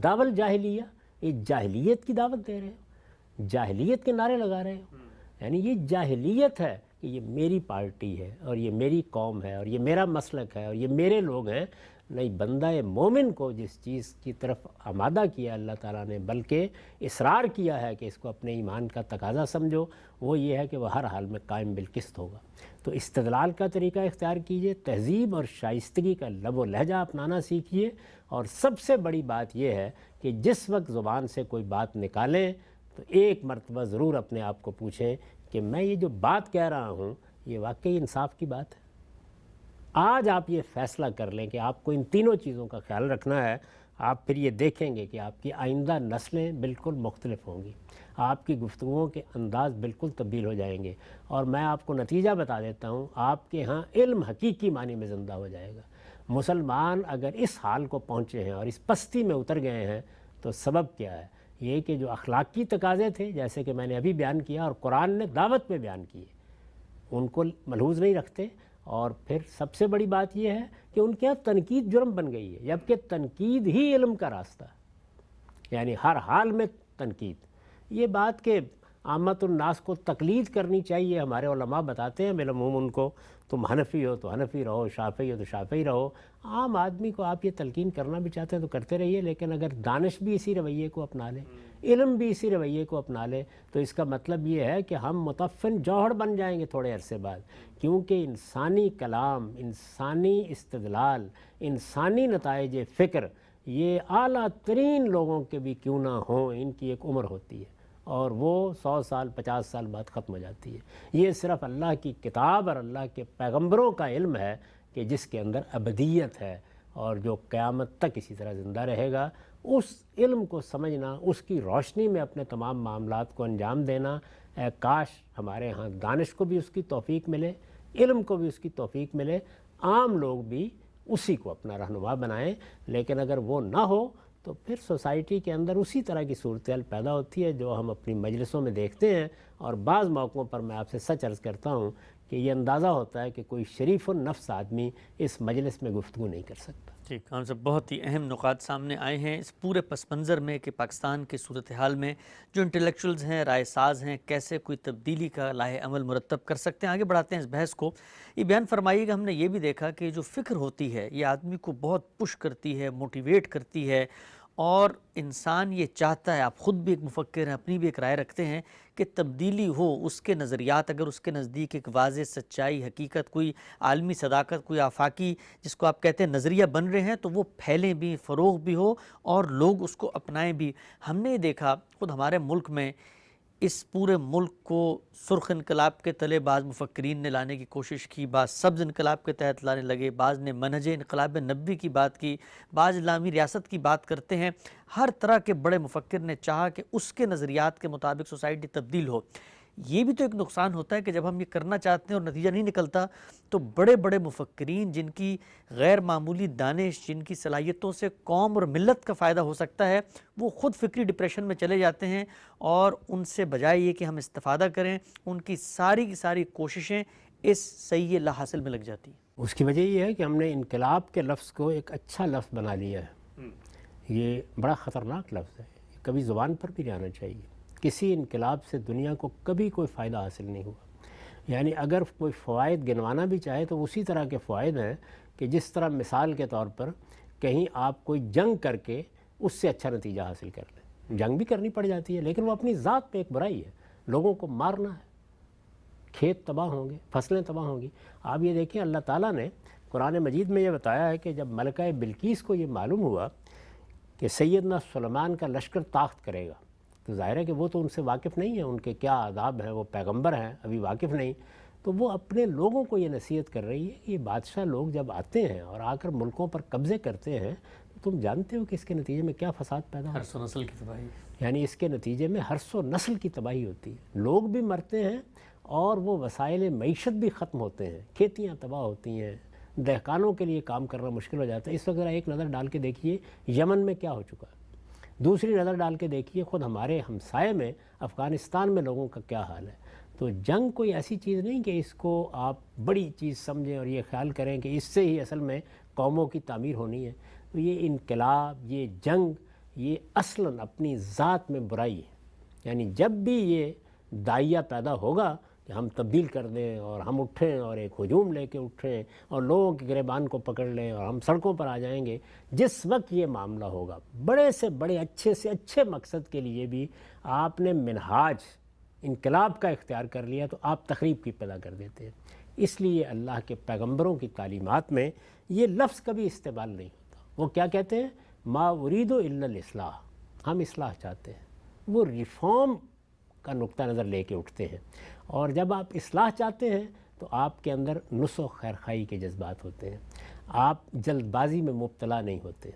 دعوت جاہلیہ, یہ جاہلیت کی دعوت دے رہے ہو, جاہلیت کے نعرے لگا رہے ہو, یعنی یہ جاہلیت ہے کہ یہ میری پارٹی ہے اور یہ میری قوم ہے اور یہ میرا مسلک ہے اور یہ میرے لوگ ہیں. نہیں, بندہ مومن کو جس چیز کی طرف آمادہ کیا اللہ تعالیٰ نے, بلکہ اصرار کیا ہے کہ اس کو اپنے ایمان کا تقاضا سمجھو, وہ یہ ہے کہ وہ ہر حال میں قائم بالقسط ہوگا. تو استدلال کا طریقہ اختیار کیجئے, تہذیب اور شائستگی کا لب و لہجہ اپنانا سیکھیے, اور سب سے بڑی بات یہ ہے کہ جس وقت زبان سے کوئی بات نکالیں تو ایک مرتبہ ضرور اپنے آپ کو پوچھیں کہ میں یہ جو بات کہہ رہا ہوں یہ واقعی انصاف کی بات ہے. آج آپ یہ فیصلہ کر لیں کہ آپ کو ان تینوں چیزوں کا خیال رکھنا ہے, آپ پھر یہ دیکھیں گے کہ آپ کی آئندہ نسلیں بالکل مختلف ہوں گی, آپ کی گفتگوؤں کے انداز بالکل تبدیل ہو جائیں گے, اور میں آپ کو نتیجہ بتا دیتا ہوں, آپ کے ہاں علم حقیقی معنی میں زندہ ہو جائے گا. مسلمان اگر اس حال کو پہنچے ہیں اور اس پستی میں اتر گئے ہیں تو سبب کیا ہے؟ یہ کہ جو اخلاقی تقاضے تھے, جیسے کہ میں نے ابھی بیان کیا اور قرآن نے دعوت میں بیان کیے, ان کو ملحوظ نہیں رکھتے. اور پھر سب سے بڑی بات یہ ہے کہ ان کے یہاں تنقید جرم بن گئی ہے, جبکہ تنقید ہی علم کا راستہ, یعنی ہر حال میں تنقید. یہ بات کہ عامت الناس کو تقلید کرنی چاہیے, ہمارے علماء بتاتے ہیں بالعموم ان کو, تم حنفی ہو تو حنفی رہو, شافعی ہو تو شافعی رہو. عام آدمی کو آپ یہ تلقین کرنا بھی چاہتے ہیں تو کرتے رہیے, لیکن اگر دانش بھی اسی رویے کو اپنا لے, علم بھی اسی رویے کو اپنا لے, تو اس کا مطلب یہ ہے کہ ہم متفن جوہر بن جائیں گے تھوڑے عرصے بعد. کیونکہ انسانی کلام, انسانی استدلال, انسانی نتائج فکر, یہ اعلیٰ ترین لوگوں کے بھی کیوں نہ ہوں, ان کی ایک عمر ہوتی ہے اور وہ 100 سال 50 سال بعد ختم ہو جاتی ہے. یہ صرف اللہ کی کتاب اور اللہ کے پیغمبروں کا علم ہے کہ جس کے اندر ابدیت ہے اور جو قیامت تک اسی طرح زندہ رہے گا. اس علم کو سمجھنا, اس کی روشنی میں اپنے تمام معاملات کو انجام دینا. اے کاش ہمارے ہاں دانش کو بھی اس کی توفیق ملے, علم کو بھی اس کی توفیق ملے, عام لوگ بھی اسی کو اپنا رہنما بنائیں. لیکن اگر وہ نہ ہو تو پھر سوسائٹی کے اندر اسی طرح کی صورتحال پیدا ہوتی ہے جو ہم اپنی مجلسوں میں دیکھتے ہیں, اور بعض موقعوں پر میں آپ سے سچ عرض کرتا ہوں کہ یہ اندازہ ہوتا ہے کہ کوئی شریف النفس آدمی اس مجلس میں گفتگو نہیں کر سکتا. جی کامل صاحب, بہت ہی اہم نکات سامنے آئے ہیں اس پورے پس منظر میں کہ پاکستان کی صورتحال میں جو انٹلیکچوئلز ہیں, رائے ساز ہیں, کیسے کوئی تبدیلی کا لاہ عمل مرتب کر سکتے ہیں. آگے بڑھاتے ہیں اس بحث کو. یہ بیان فرمائیے کہ ہم نے یہ بھی دیکھا کہ جو فکر ہوتی ہے یہ آدمی کو بہت پش کرتی ہے, موٹیویٹ کرتی ہے, اور انسان یہ چاہتا ہے, آپ خود بھی ایک مفکر ہیں, اپنی بھی ایک رائے رکھتے ہیں کہ تبدیلی ہو. اس کے نظریات اگر اس کے نزدیک ایک واضح سچائی, حقیقت, کوئی عالمی صداقت, کوئی آفاقی جس کو آپ کہتے ہیں نظریہ بن رہے ہیں, تو وہ پھیلیں بھی, فروغ بھی ہو اور لوگ اس کو اپنائیں بھی. ہم نے دیکھا خود ہمارے ملک میں اس پورے ملک کو سرخ انقلاب کے تلے بعض مفکرین نے لانے کی کوشش کی, بعض سبز انقلاب کے تحت لانے لگے, بعض نے منہج انقلاب نبوی کی بات کی, بعض اسلامی ریاست کی بات کرتے ہیں. ہر طرح کے بڑے مفکر نے چاہا کہ اس کے نظریات کے مطابق سوسائٹی تبدیل ہو. یہ بھی تو ایک نقصان ہوتا ہے کہ جب ہم یہ کرنا چاہتے ہیں اور نتیجہ نہیں نکلتا تو بڑے بڑے مفکرین جن کی غیر معمولی دانش, جن کی صلاحیتوں سے قوم اور ملت کا فائدہ ہو سکتا ہے, وہ خود فکری ڈپریشن میں چلے جاتے ہیں, اور ان سے بجائے یہ کہ ہم استفادہ کریں, ان کی ساری کوششیں اس صحیح لا حاصل میں لگ جاتی ہیں. اس کی وجہ یہ ہے کہ ہم نے انقلاب کے لفظ کو ایک اچھا لفظ بنا لیا ہے. یہ بڑا خطرناک لفظ ہے, کبھی زبان پر بھی نہیں آنا چاہیے. کسی انقلاب سے دنیا کو کبھی کوئی فائدہ حاصل نہیں ہوا. یعنی اگر کوئی فوائد گنوانا بھی چاہے تو اسی طرح کے فوائد ہیں کہ جس طرح مثال کے طور پر کہیں آپ کوئی جنگ کر کے اس سے اچھا نتیجہ حاصل کر لیں. جنگ بھی کرنی پڑ جاتی ہے لیکن وہ اپنی ذات پہ ایک برائی ہے. لوگوں کو مارنا ہے، کھیت تباہ ہوں گے، فصلیں تباہ ہوں گی. آپ یہ دیکھیں اللہ تعالیٰ نے قرآن مجید میں یہ بتایا ہے کہ جب ملکہ بلقیس کو یہ معلوم ہوا کہ سیدنا سلیمان کا لشکر طاقت کرے گا، تو ظاہر ہے کہ وہ تو ان سے واقف نہیں ہے، ان کے کیا آداب ہیں، وہ پیغمبر ہیں، ابھی واقف نہیں. تو وہ اپنے لوگوں کو یہ نصیحت کر رہی ہے کہ یہ بادشاہ لوگ جب آتے ہیں اور آ کر ملکوں پر قبضے کرتے ہیں تو تم جانتے ہو کہ اس کے نتیجے میں کیا فساد پیدا ہوتا ہے. ہر سو نسل کی تباہی. یعنی اس کے نتیجے میں ہر سو نسل کی تباہی ہوتی ہے، لوگ بھی مرتے ہیں اور وہ وسائل معیشت بھی ختم ہوتے ہیں، کھیتیاں تباہ ہوتی ہیں، دہقانوں کے لیے کام کرنا مشکل ہو جاتا ہے. اس وقت ذرا ایک نظر ڈال کے دیکھیے یمن میں کیا ہو چکا ہے. دوسری نظر ڈال کے دیکھیے خود ہمارے ہمسائے میں افغانستان میں لوگوں کا کیا حال ہے. تو جنگ کوئی ایسی چیز نہیں کہ اس کو آپ بڑی چیز سمجھیں اور یہ خیال کریں کہ اس سے ہی اصل میں قوموں کی تعمیر ہونی ہے. تو یہ انقلاب، یہ جنگ، یہ اصلاً اپنی ذات میں برائی ہے. یعنی جب بھی یہ داعیہ پیدا ہوگا کہ ہم تبدیل کر دیں اور ہم اٹھیں اور ایک ہجوم لے کے اٹھیں اور لوگوں کے گریبان کو پکڑ لیں اور ہم سڑکوں پر آ جائیں گے، جس وقت یہ معاملہ ہوگا بڑے سے بڑے اچھے سے اچھے مقصد کے لیے بھی آپ نے منہاج انقلاب کا اختیار کر لیا تو آپ تخریب کی پیدا کر دیتے ہیں. اس لیے اللہ کے پیغمبروں کی تعلیمات میں یہ لفظ کبھی استعمال نہیں ہوتا. وہ کیا کہتے ہیں؟ ما اريد الا الاصلاح، ہم اصلاح چاہتے ہیں. وہ ریفارم کا نقطہ نظر لے کے اٹھتے ہیں. اور جب آپ اصلاح چاہتے ہیں تو آپ کے اندر نصح و خیرخواہی کے جذبات ہوتے ہیں. آپ جلد بازی میں مبتلا نہیں ہوتے.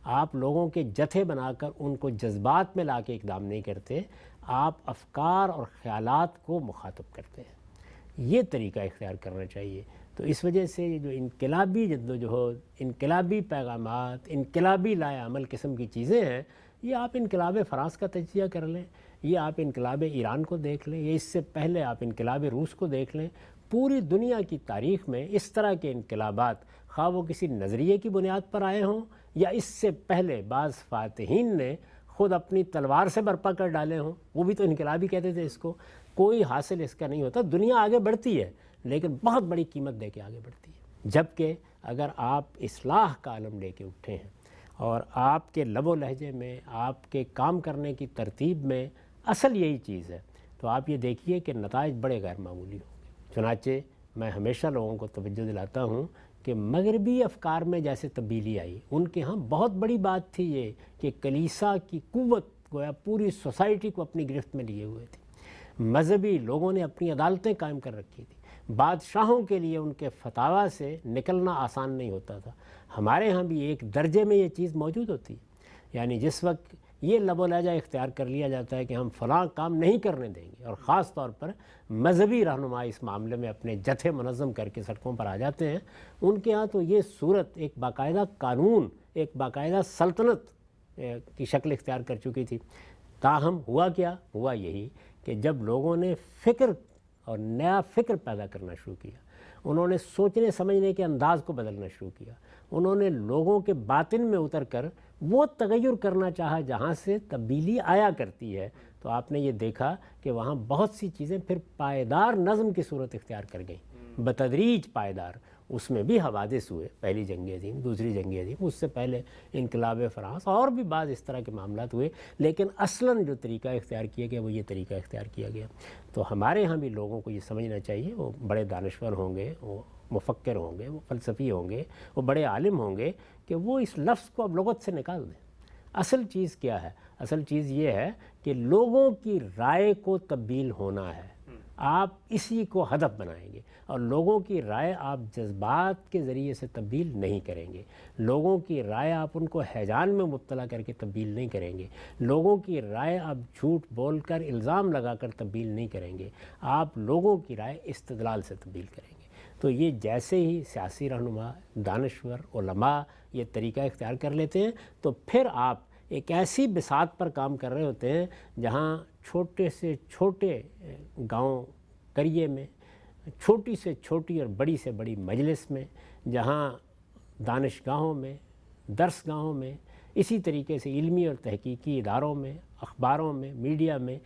آپ لوگوں کے جتھے بنا کر ان کو جذبات میں لا کے اقدام نہیں کرتے. آپ افکار اور خیالات کو مخاطب کرتے ہیں. یہ طریقہ اختیار کرنا چاہیے. تو اس وجہ سے یہ جو انقلابی جدوجہد، انقلابی پیغامات، انقلابی لائے عمل قسم کی چیزیں ہیں، یہ آپ انقلاب فرانس کا تجزیہ کر لیں، یہ آپ انقلاب ایران کو دیکھ لیں، یہ اس سے پہلے آپ انقلاب روس کو دیکھ لیں. پوری دنیا کی تاریخ میں اس طرح کے انقلابات خواہ وہ کسی نظریے کی بنیاد پر آئے ہوں یا اس سے پہلے بعض فاتحین نے خود اپنی تلوار سے برپا کر ڈالے ہوں، وہ بھی تو انقلابی کہتے تھے اس کو. کوئی حاصل اس کا نہیں ہوتا. دنیا آگے بڑھتی ہے لیکن بہت بڑی قیمت دے کے آگے بڑھتی ہے. جبکہ اگر آپ اصلاح کا عالم لے کے اٹھے ہیں اور آپ کے لب و لہجے میں، آپ کے کام کرنے کی ترتیب میں اصل یہی چیز ہے، تو آپ یہ دیکھیے کہ نتائج بڑے غیر معمولی ہوں گے. چنانچہ میں ہمیشہ لوگوں کو توجہ دلاتا ہوں کہ مغربی افکار میں جیسے تبدیلی آئی، ان کے ہاں بہت بڑی بات تھی یہ کہ کلیسا کی قوت گویا پوری سوسائٹی کو اپنی گرفت میں لیے ہوئے تھی. مذہبی لوگوں نے اپنی عدالتیں قائم کر رکھی تھی. بادشاہوں کے لیے ان کے فتاویٰ سے نکلنا آسان نہیں ہوتا تھا. ہمارے ہاں بھی ایک درجے میں یہ چیز موجود ہوتی ہے. یعنی جس وقت یہ لب و لہجہ اختیار کر لیا جاتا ہے کہ ہم فلاں کام نہیں کرنے دیں گے، اور خاص طور پر مذہبی رہنما اس معاملے میں اپنے جتھے منظم کر کے سڑکوں پر آ جاتے ہیں، ان کے ہاں تو یہ صورت ایک باقاعدہ قانون، ایک باقاعدہ سلطنت کی شکل اختیار کر چکی تھی. تاہم ہوا کیا؟ ہوا یہی کہ جب لوگوں نے فکر اور نیا فکر پیدا کرنا شروع کیا، انہوں نے سوچنے سمجھنے کے انداز کو بدلنا شروع کیا، انہوں نے لوگوں کے باطن میں اتر کر وہ تغیر کرنا چاہا جہاں سے تبدیلی آیا کرتی ہے، تو آپ نے یہ دیکھا کہ وہاں بہت سی چیزیں پھر پائیدار نظم کی صورت اختیار کر گئیں، بتدریج پائیدار. اس میں بھی حوادث ہوئے، پہلی جنگ عظیم، دوسری جنگ عظیم، اس سے پہلے انقلاب فرانس اور بھی بعض اس طرح کے معاملات ہوئے، لیکن اصلاً جو طریقہ اختیار کیا گیا وہ یہ طریقہ اختیار کیا گیا. تو ہمارے ہاں بھی لوگوں کو یہ سمجھنا چاہیے، وہ بڑے دانشور ہوں گے، وہ مفکر ہوں گے، وہ فلسفی ہوں گے، وہ بڑے عالم ہوں گے، کہ وہ اس لفظ کو اب لغت سے نکال دیں. اصل چیز کیا ہے؟ اصل چیز یہ ہے کہ لوگوں کی رائے کو تبدیل ہونا ہے. آپ اسی کو ہدف بنائیں گے اور لوگوں کی رائے آپ جذبات کے ذریعے سے تبدیل نہیں کریں گے. لوگوں کی رائے آپ ان کو ہیجان میں مبتلا کر کے تبدیل نہیں کریں گے. لوگوں کی رائے آپ جھوٹ بول کر، الزام لگا کر تبدیل نہیں کریں گے. آپ لوگوں کی رائے استدلال سے تبدیل کریں گے. تو یہ جیسے ہی سیاسی رہنما، دانشور، علماء یہ طریقہ اختیار کر لیتے ہیں تو پھر آپ ایک ایسی بساط پر کام کر رہے ہوتے ہیں جہاں چھوٹے سے چھوٹے گاؤں قریے میں، چھوٹی سے چھوٹی اور بڑی سے بڑی مجلس میں، جہاں دانشگاہوں میں، درس گاہوں میں اسی طریقے سے علمی اور تحقیقی اداروں میں، اخباروں میں، میڈیا میں،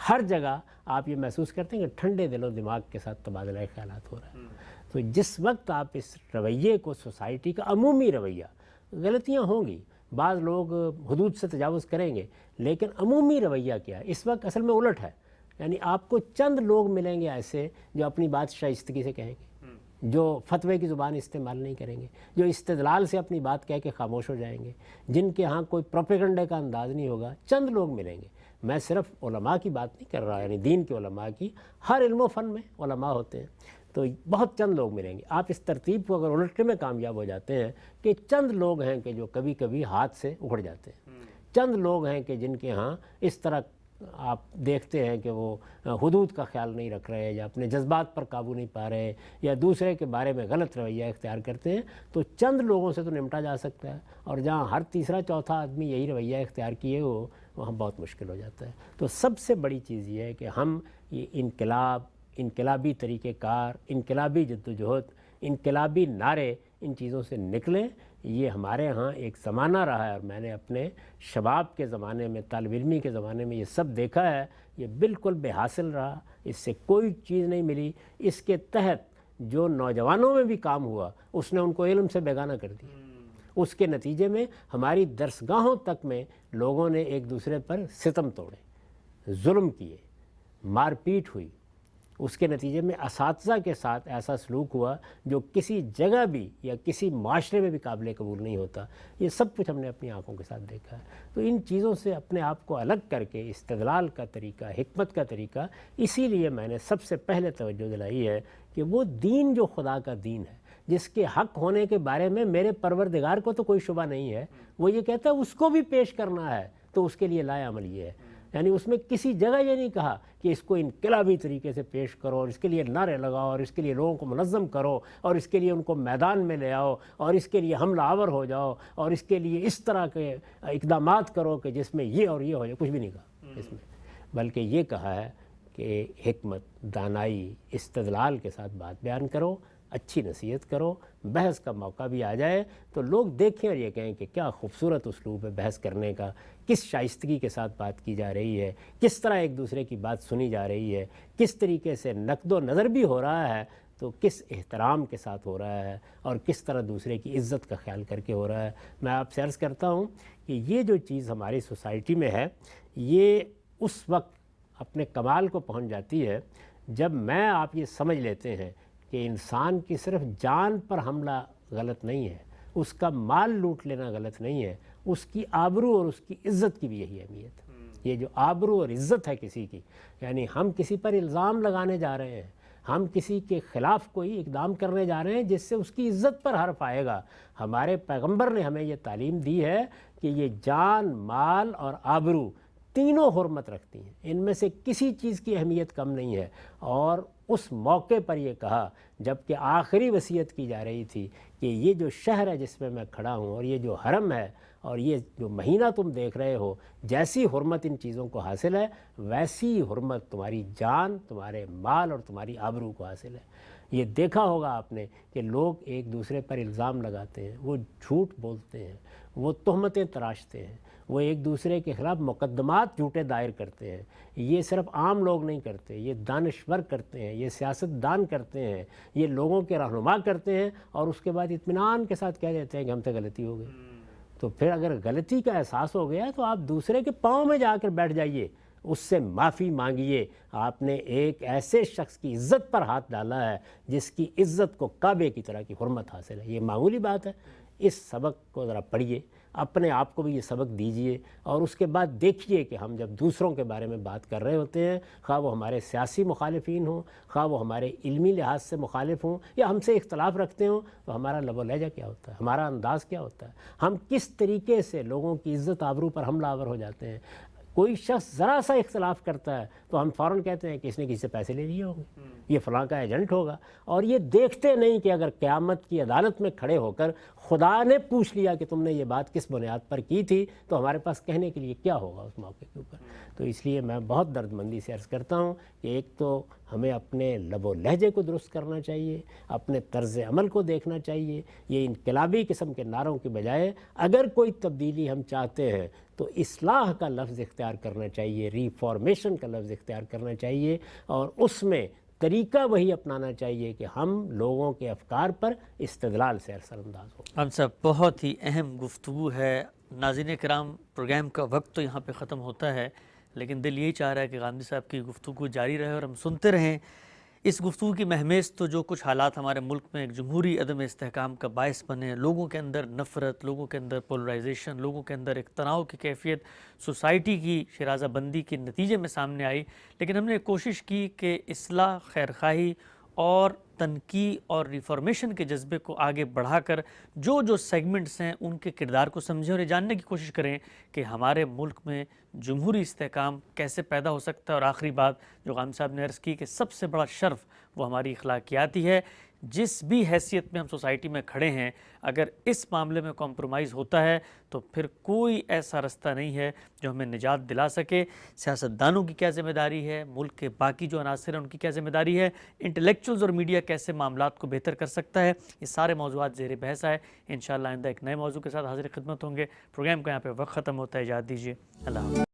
ہر جگہ آپ یہ محسوس کرتے ہیں کہ ٹھنڈے دل و دماغ کے ساتھ تبادلہ خیالات ہو رہا ہے۔ تو جس وقت آپ اس رویے کو، سوسائٹی کا عمومی رویہ، غلطیاں ہوں گی، بعض لوگ حدود سے تجاوز کریں گے، لیکن عمومی رویہ کیا ہے اس وقت اصل میں الٹ ہے۔ یعنی آپ کو چند لوگ ملیں گے ایسے جو اپنی بات شائستگی سے کہیں گے، جو فتوے کی زبان استعمال نہیں کریں گے، جو استدلال سے اپنی بات کہہ کے خاموش ہو جائیں گے، جن کے ہاں کوئی پروپیگنڈے کا انداز نہیں ہوگا۔ چند لوگ ملیں گے۔ میں صرف علماء کی بات نہیں کر رہا، یعنی دین کے علماء کی، ہر علم و فن میں علماء ہوتے ہیں، تو بہت چند لوگ ملیں گے۔ آپ اس ترتیب کو اگر الٹنے میں کامیاب ہو جاتے ہیں کہ چند لوگ ہیں کہ جو کبھی کبھی ہاتھ سے اکھڑ جاتے ہیں، چند لوگ ہیں کہ جن کے ہاں اس طرح آپ دیکھتے ہیں کہ وہ حدود کا خیال نہیں رکھ رہے، یا اپنے جذبات پر قابو نہیں پا رہے، یا دوسرے کے بارے میں غلط رویہ اختیار کرتے ہیں، تو چند لوگوں سے تو نمٹا جا سکتا ہے۔ اور جہاں ہر تیسرا چوتھا آدمی یہی رویہ اختیار کیے ہو، وہاں بہت مشکل ہو جاتا ہے۔ تو سب سے بڑی چیز یہ ہے کہ ہم یہ انقلابی طریقہ کار، انقلابی جدوجہد، انقلابی نعرے، ان چیزوں سے نکلیں۔ یہ ہمارے ہاں ایک زمانہ رہا ہے، اور میں نے اپنے شباب کے زمانے میں، طالب علمی کے زمانے میں یہ سب دیکھا ہے، یہ بالکل بے حاصل رہا، اس سے کوئی چیز نہیں ملی۔ اس کے تحت جو نوجوانوں میں بھی کام ہوا، اس نے ان کو علم سے بیگانہ کر دیا۔ اس کے نتیجے میں ہماری درسگاہوں تک میں لوگوں نے ایک دوسرے پر ستم توڑے، ظلم کیے، مار پیٹ ہوئی۔ اس کے نتیجے میں اساتذہ کے ساتھ ایسا سلوک ہوا جو کسی جگہ بھی یا کسی معاشرے میں بھی قابل قبول نہیں ہوتا۔ یہ سب کچھ ہم نے اپنی آنکھوں کے ساتھ دیکھا ہے۔ تو ان چیزوں سے اپنے آپ کو الگ کر کے استدلال کا طریقہ، حکمت کا طریقہ، اسی لیے میں نے سب سے پہلے توجہ دلائی ہے کہ وہ دین جو خدا کا دین ہے، جس کے حق ہونے کے بارے میں میرے پروردگار کو تو کوئی شبہ نہیں ہے، وہ یہ کہتا ہے اس کو بھی پیش کرنا ہے، تو اس کے لیے لائے عمل یہ ہے۔ یعنی اس میں کسی جگہ یہ نہیں کہا کہ اس کو انقلابی طریقے سے پیش کرو، اور اس کے لیے نعرے لگاؤ، اور اس کے لیے لوگوں کو منظم کرو، اور اس کے لیے ان کو میدان میں لے آؤ، اور اس کے لیے حملہ آور ہو جاؤ، اور اس کے لیے اس طرح کے اقدامات کرو کہ جس میں یہ اور یہ ہو جائے۔ کچھ بھی نہیں کہا اس میں، بلکہ یہ کہا ہے کہ حکمت، دانائی، استدلال کے ساتھ بات بیان کرو، اچھی نصیحت کرو، بحث کا موقع بھی آ جائے تو لوگ دیکھیں اور یہ کہیں کہ کیا خوبصورت اسلوب ہے بحث کرنے کا، کس شائستگی کے ساتھ بات کی جا رہی ہے، کس طرح ایک دوسرے کی بات سنی جا رہی ہے، کس طریقے سے نقد و نظر بھی ہو رہا ہے تو کس احترام کے ساتھ ہو رہا ہے، اور کس طرح دوسرے کی عزت کا خیال کر کے ہو رہا ہے۔ میں آپ سے عرض کرتا ہوں کہ یہ جو چیز ہماری سوسائٹی میں ہے، یہ اس وقت اپنے کمال کو پہنچ جاتی ہے جب آپ یہ سمجھ لیتے ہیں کہ انسان کی صرف جان پر حملہ غلط نہیں ہے، اس کا مال لوٹ لینا غلط نہیں ہے، اس کی آبرو اور اس کی عزت کی بھی یہی اہمیت ہے۔ یہ جو آبرو اور عزت ہے کسی کی، یعنی ہم کسی پر الزام لگانے جا رہے ہیں، ہم کسی کے خلاف کوئی اقدام کرنے جا رہے ہیں جس سے اس کی عزت پر حرف آئے گا۔ ہمارے پیغمبر نے ہمیں یہ تعلیم دی ہے کہ یہ جان، مال اور آبرو تینوں حرمت رکھتی ہیں، ان میں سے کسی چیز کی اہمیت کم نہیں ہے۔ اور اس موقع پر یہ کہا جب کہ آخری وصیت کی جا رہی تھی کہ یہ جو شہر ہے جس میں میں کھڑا ہوں، اور یہ جو حرم ہے، اور یہ جو مہینہ تم دیکھ رہے ہو، جیسی حرمت ان چیزوں کو حاصل ہے، ویسی حرمت تمہاری جان، تمہارے مال اور تمہاری آبرو کو حاصل ہے۔ یہ دیکھا ہوگا آپ نے کہ لوگ ایک دوسرے پر الزام لگاتے ہیں، وہ جھوٹ بولتے ہیں، وہ تہمتیں تراشتے ہیں، وہ ایک دوسرے کے خلاف مقدمات جھوٹے دائر کرتے ہیں۔ یہ صرف عام لوگ نہیں کرتے، یہ دانشور کرتے ہیں، یہ سیاست دان کرتے ہیں، یہ لوگوں کے رہنما کرتے ہیں، اور اس کے بعد اطمینان کے ساتھ کہہ دیتے ہیں کہ ہم سے غلطی ہو گئی۔ تو پھر اگر غلطی کا احساس ہو گیا تو آپ دوسرے کے پاؤں میں جا کر بیٹھ جائیے، اس سے معافی مانگیے۔ آپ نے ایک ایسے شخص کی عزت پر ہاتھ ڈالا ہے جس کی عزت کو کعبے کی طرح کی حرمت حاصل ہے۔ یہ معمولی بات ہے۔ اس سبق کو ذرا پڑھیے، اپنے آپ کو بھی یہ سبق دیجیے، اور اس کے بعد دیکھیے کہ ہم جب دوسروں کے بارے میں بات کر رہے ہوتے ہیں، خواہ وہ ہمارے سیاسی مخالفین ہوں، خواہ وہ ہمارے علمی لحاظ سے مخالف ہوں، یا ہم سے اختلاف رکھتے ہوں، تو ہمارا لب و لہجہ کیا ہوتا ہے، ہمارا انداز کیا ہوتا ہے، ہم کس طریقے سے لوگوں کی عزت آبرو پر حملہ آور ہو جاتے ہیں۔ کوئی شخص ذرا سا اختلاف کرتا ہے تو ہم فوراً کہتے ہیں کہ اس نے کسی سے پیسے لے لیے ہوں گے، یہ فلاں کا ایجنٹ ہوگا، اور یہ دیکھتے نہیں کہ اگر قیامت کی عدالت میں کھڑے ہو کر خدا نے پوچھ لیا کہ تم نے یہ بات کس بنیاد پر کی تھی، تو ہمارے پاس کہنے کے لیے کیا ہوگا اس موقع کے اوپر۔ تو اس لیے میں بہت درد مندی سے عرض کرتا ہوں کہ ایک تو ہمیں اپنے لب و لہجے کو درست کرنا چاہیے، اپنے طرز عمل کو دیکھنا چاہیے. یہ انقلابی قسم کے نعروں کی بجائے اگر کوئی تبدیلی ہم چاہتے ہیں تو اصلاح کا لفظ اختیار کرنا چاہیے، ریفارمیشن کا لفظ اختیار کرنا چاہیے، اور اس میں طریقہ وہی اپنانا چاہیے کہ ہم لوگوں کے افکار پر استدلال سے اثر انداز ہوں. ہم صاحب بہت ہی اہم گفتگو ہے. ناظرین کرام، پروگرام کا وقت تو یہاں پہ ختم ہوتا ہے، لیکن دل یہی چاہ رہا ہے کہ غامدی صاحب کی گفتگو جاری رہے اور ہم سنتے رہیں. اس گفتگو کی مہمیز تو جو کچھ حالات ہمارے ملک میں ایک جمہوری عدم استحکام کا باعث بنے، لوگوں کے اندر نفرت، لوگوں کے اندر پولرائزیشن، لوگوں کے اندر ایک تناؤ کی کیفیت سوسائٹی کی شیرازہ بندی کے نتیجے میں سامنے آئی، لیکن ہم نے کوشش کی کہ اصلاح، خیرخواہی اور تنقیح اور ریفارمیشن کے جذبے کو آگے بڑھا کر جو سیگمنٹس ہیں ان کے کردار کو سمجھیں اور یہ جاننے کی کوشش کریں کہ ہمارے ملک میں جمہوری استحکام کیسے پیدا ہو سکتا ہے. اور آخری بات جو غامدی صاحب نے عرض کی کہ سب سے بڑا شرف وہ ہماری اخلاقیاتی ہے. جس بھی حیثیت میں ہم سوسائٹی میں کھڑے ہیں، اگر اس معاملے میں کمپرومائز ہوتا ہے تو پھر کوئی ایسا رستہ نہیں ہے جو ہمیں نجات دلا سکے. سیاستدانوں کی کیا ذمہ داری ہے، ملک کے باقی جو عناصر ہیں ان کی کیا ذمہ داری ہے، انٹلیکچوئلز اور میڈیا کیسے معاملات کو بہتر کر سکتا ہے، یہ سارے موضوعات زیر بحث آئے. انشاءاللہ آئندہ ایک نئے موضوع کے ساتھ حاضر خدمت ہوں گے. پروگرام کا یہاں پہ وقت ختم ہوتا ہے، اجازت دیجیے. اللہ حافظ.